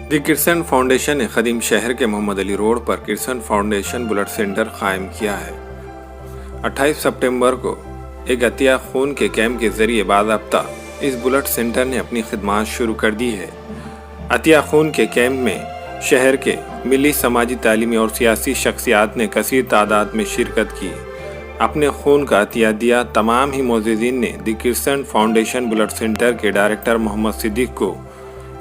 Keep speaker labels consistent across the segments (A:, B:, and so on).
A: The Krishna foundation ने ख़दीम शहर के मोहम्मद अली रोड पर किरसन फाउंडेशन ब्लड सेंटर कायम किया है। 28 सितंबर को एक अतिया खून के कैंप के जरिए बाज़ाब्ता इस ब्लड सेंटर ने अपनी खिदमात शुरू कर दी है। अतिया खून के कैंप में शहर के मिली, समाजी, तालीमी और सियासी शख्सियात ने कसीर तादाद में शिरकत की, अपने खून का अतिया दिया। तमाम ही मोअज़्ज़िज़ीन ने the Krishna foundation blood centre के डायरेक्टर मोहम्मद सिद्दीक को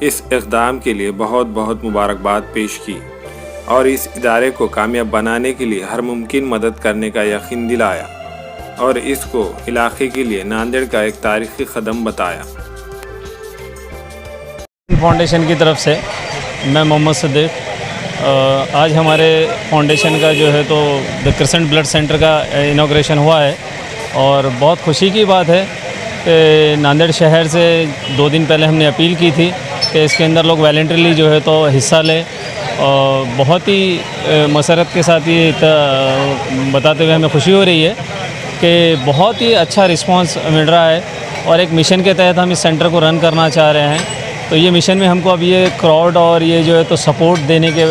A: इस इक़दाम के लिए बहुत बहुत मुबारकबाद पेश की और इस इदारे को कामयाब बनाने के लिए हर मुमकिन मदद करने का यकीन दिलाया और इसको इलाके के लिए नांदेड़ का एक तारीख़ी कदम बताया।
B: फाउंडेशन की तरफ से मैं मोहम्मद सिद्दीक, आज हमारे फाउंडेशन का जो है तो द किरसन ब्लड सेंटर का इनॉग्रेशन हुआ है और बहुत खुशी की बात है कि नांदेड़ शहर से 2 दिन पहले हमने अपील की थी कि इसके अंदर लोग वॉलंटरीली जो है तो हिस्सा लें और बहुत ही मसरत के साथ ये बताते हुए हमें खुशी हो रही है कि बहुत ही अच्छा रिस्पांस मिल रहा है और एक मिशन के तहत हम इस सेंटर को रन करना चाह रहे हैं। तो ये मिशन में हमको अब ये क्राउड और ये जो है तो सपोर्ट देने के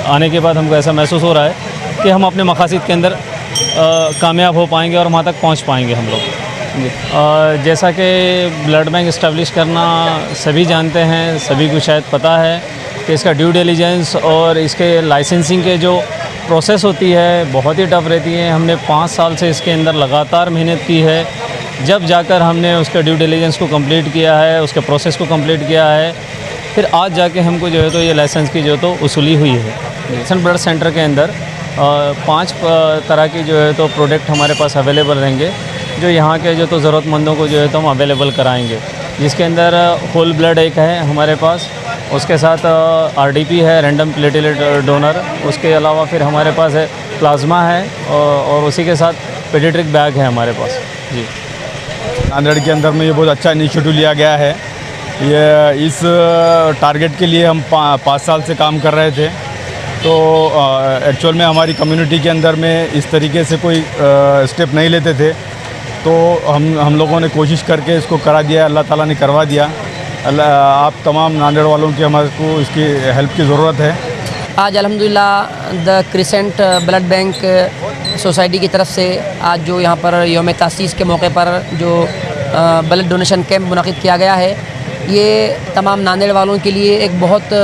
B: आने के बाद हमको ऐसा महसूस हो रहा है कि हम अपने मकासद के अंदर कामयाब हो पाएंगे और वहाँ तक पहुँच पाएंगे हम लोग। जैसा कि ब्लड बैंक इस्टेब्लिश करना सभी जानते हैं, सभी को शायद पता है कि इसका ड्यू डिलिजेंस और इसके लाइसेंसिंग के जो प्रोसेस होती है बहुत ही टफ रहती है। हमने 5 साल से इसके अंदर लगातार मेहनत की है, जब जाकर हमने उसके ड्यू डिलिजेंस को कंप्लीट किया है, उसके प्रोसेस को कंप्लीट किया है, फिर आज जाके हमको जो है तो ये लाइसेंस की जो है तो वसूली हुई है। किरसन ब्लड सेंटर के अंदर 5 तरह की जो है तो प्रोडक्ट हमारे पास अवेलेबल रहेंगे जो यहाँ के जो तो ज़रूरतमंदों को जो है तो हम अवेलेबल कराएंगे, जिसके अंदर होल ब्लड एक है हमारे पास, उसके साथ आरडीपी है, रैंडम प्लेटलेट डोनर, उसके अलावा फिर हमारे पास है प्लाज्मा है और उसी के साथ पेडियाट्रिक बैग है हमारे पास। जी,
C: नांदेड़ के अंदर में ये बहुत अच्छा इनिशिएटिव लिया गया है। ये इस टारगेट के लिए हम 5 साल से काम कर रहे थे। तो एक्चुअल में हमारी कम्युनिटी के अंदर में इस तरीके से कोई स्टेप नहीं लेते थे, तो हम लोगों ने कोशिश करके इसको करा दिया, अल्लाह ताला ने करवा दिया। आप तमाम नांदेड़ वालों की हमारे को इसकी हेल्प की ज़रूरत है।
D: आज अल्हम्दुलिल्लाह the crescent blood bank society की तरफ से आज जो यहाँ पर यौम तासीस के मौके पर जो ब्लड डोनेशन कैंप मुनक़िद किया गया है, ये तमाम नांदेड़ वालों के लिए एक बहुत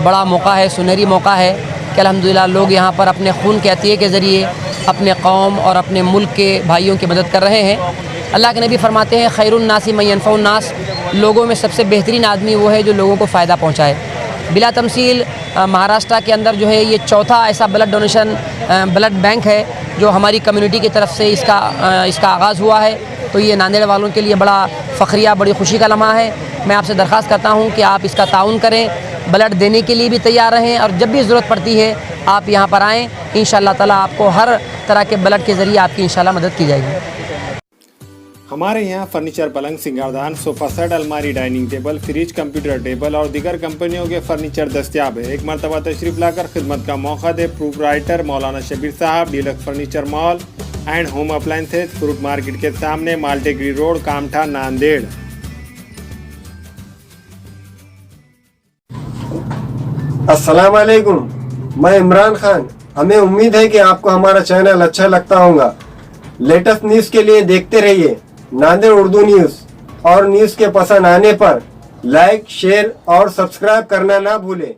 D: बड़ा मौका है, सुनहरी मौका है कि अल्हम्दुलिल्लाह लोग यहाँ पर अपने खून के अतिये के ज़रिए अपने कौम और अपने मुल्क के भाइयों की मदद कर रहे हैं। अल्लाह के नबी फरमाते हैं खैरुन नासी मन यनफ़उन नास, लोगों में सबसे बेहतरीन आदमी वो है जो लोगों को फ़ायदा पहुँचाए। बिला तमसील महाराष्ट्र के अंदर जो है ये चौथा ऐसा ब्लड डोनेशन ब्लड बैंक है जो हमारी कम्युनिटी की तरफ से इसका आगाज़ हुआ है। तो ये नांदेड़ वालों के लिए बड़ा फ़ख्रिया, बड़ी खुशी का लम्हा है। मैं आपसे दरख्वास्त करता हूँ कि आप इसका ताउन करें, ब्लड देने के लिए भी तैयार रहें और जब भी ज़रूरत पड़ती है आप यहाँ पर आएँ। इंशाअल्लाह ताला आपको हर तरह के ब्लड के ज़रिए आपकी इंशाअल्लाह मदद की जाएगी।
A: हमारे यहाँ फर्नीचर, पलंग, सिंगारदान, सोफ़ा सेट, अलमारी, dining table, fridge, computer table और दीगर कंपनियों के फर्नीचर दस्तियाब है। एक मरतबा तशरीफ़ लाकर खिदमत का मौका दे। प्रोप्राइटर मौलाना शबीर साहब, deluxe furniture mall and home appliances, fruit market के सामने, माल्टेगरी रोड, कामठा, नांदेड़।
E: अस्सलाम वालेकुम, मैं इमरान खान। हमें उम्मीद है कि आपको हमारा चैनल अच्छा लगता होगा। लेटेस्ट न्यूज़ के लिए देखते रहिए नांदेड़ उर्दू न्यूज़ और न्यूज़ के पसंद आने पर लाइक, शेयर और सब्सक्राइब करना ना भूलें।